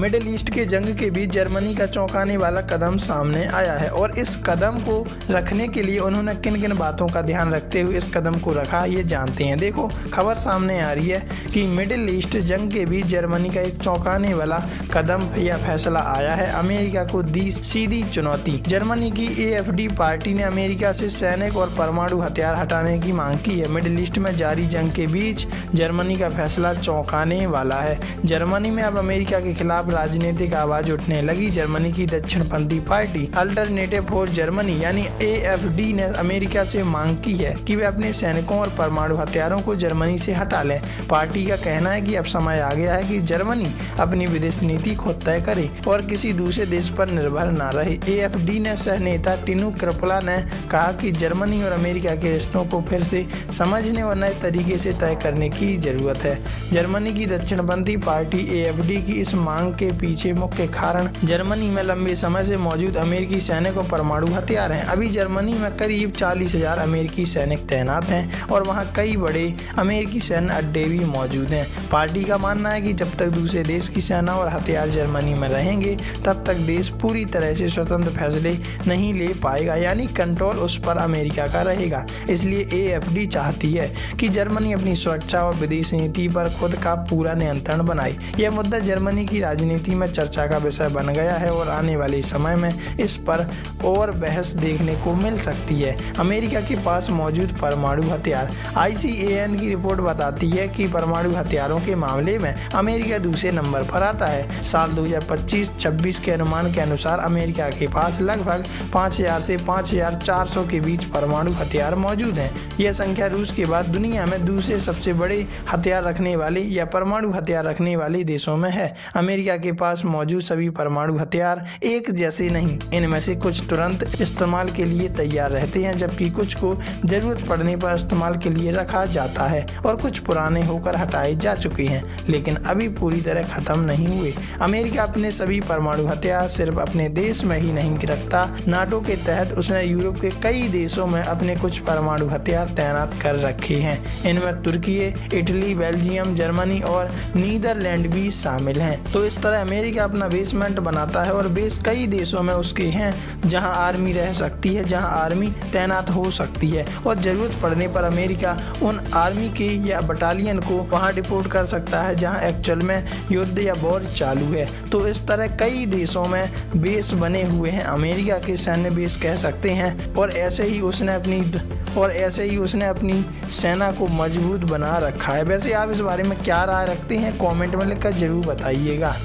Middle east के जंग के बीच जर्मनी का चौंकाने वाला कदम सामने आया है और इस कदम को रखने के लिए उन्होंने किन किन बातों का ध्यान रखते हुए इस कदम को रखा ये जानते हैं। देखो, खबर सामने आ रही है कि मिडिल ईस्ट जंग के बीच जर्मनी का एक चौंकाने वाला कदम या फैसला आया है। अमेरिका को दी सीधी चुनौती। जर्मनी की AfD पार्टी ने अमेरिका से सैनिक और परमाणु हथियार हटाने की मांग की है। मिडिल ईस्ट में जारी जंग के बीच जर्मनी का फैसला चौंकाने वाला है। जर्मनी में अब अमेरिका के खिलाफ राजनीतिक आवाज उठने लगी। जर्मनी की दक्षिणपंथी पार्टी अल्टरनेटिव फॉर जर्मनी यानी AfD ने अमेरिका से मांग की है कि वे अपने सैनिकों और परमाणु हथियारों को जर्मनी से हटा लें। पार्टी का कहना है कि अब समय आ गया है कि जर्मनी अपनी विदेश नीति खुद तय करे और किसी दूसरे देश पर निर्भर न रहे। AfD ने सह नेता टिनू कृपला ने कहा कि जर्मनी और अमेरिका के रिश्तों को फिर से समझने और नए तरीके से तय करने की जरूरत है। जर्मनी की दक्षिणपंथी पार्टी AfD की इस मांग के पीछे मुख्य कारण जर्मनी में लंबे समय से मौजूद अमेरिकी सैनिक और परमाणु हथियार हैं। अभी जर्मनी में करीब 40,000 अमेरिकी सैनिक तैनात हैं और वहां कई बड़े अमेरिकी सैन्य अड्डे भी मौजूद हैं। पार्टी का मानना है कि जब तक दूसरे देश की सेना और हथियार जर्मनी में रहेंगे तब तक देश पूरी तरह से स्वतंत्र फैसले नहीं ले पाएगा, यानी कंट्रोल उस पर अमेरिका का रहेगा। इसलिए AfD चाहती है कि जर्मनी अपनी सुरक्षा और विदेश नीति पर खुद का पूरा नियंत्रण बनाए। यह मुद्दा जर्मनी की राजनीति में चर्चा का विषय बन गया है और आने वाले समय में इस पर और बहस देखने को मिल सकती है। अमेरिका के पास मौजूद परमाणु हथियार। ICAN की रिपोर्ट बताती है कि परमाणु हथियारों के मामले में अमेरिका दूसरे नंबर पर आता है। साल 2025-26 के अनुमान के अनुसार अमेरिका के पास लगभग 5,000 से 5,400 के बीच परमाणु हथियार मौजूद हैं। यह संख्या रूस के बाद दुनिया में दूसरे सबसे बड़े हथियार रखने वाले या परमाणु हथियार रखने वाले देशों में है। अमेरिका के पास मौजूद सभी परमाणु हथियार एक जैसे नहीं, इनमें से कुछ तुरंत इस्तेमाल के लिए तैयार रहते हैं जबकि कुछ को जरूरत पड़ने पर इस्तेमाल के लिए रखा जाता है और कुछ पुराने होकर हटाए जा चुके हैं लेकिन अभी पूरी तरह खत्म नहीं हुए। अमेरिका अपने सभी परमाणु हथियार सिर्फ अपने देश में ही नहीं रखता। नाटो के तहत उसने यूरोप के कई देशों में अपने कुछ परमाणु हथियार तैनात कर रखे हैं। इनमें तुर्की, इटली, बेल्जियम, जर्मनी और नीदरलैंड भी शामिल हैं। तो इस तरह अमेरिका अपना बेसमेंट बनाता है और बेस कई देशों में उसके हैं जहां आर्मी रह सकती है, जहां आर्मी तैनात हो सकती है और जरूरत पड़ने पर अमेरिका उन आर्मी के या बटालियन को वहां डिपोर्ट कर सकता है जहां एक्चुअल में युद्ध या वॉर चालू है। तो इस तरह कई देशों में बेस बने हुए हैं, अमेरिका के सैन्य बेस कह सकते हैं और ऐसे ही उसने अपनी सेना को मजबूत बना रखा है। वैसे आप इस बारे में क्या राय रखते हैं, कमेंट में लिखकर जरूर बताइएगा।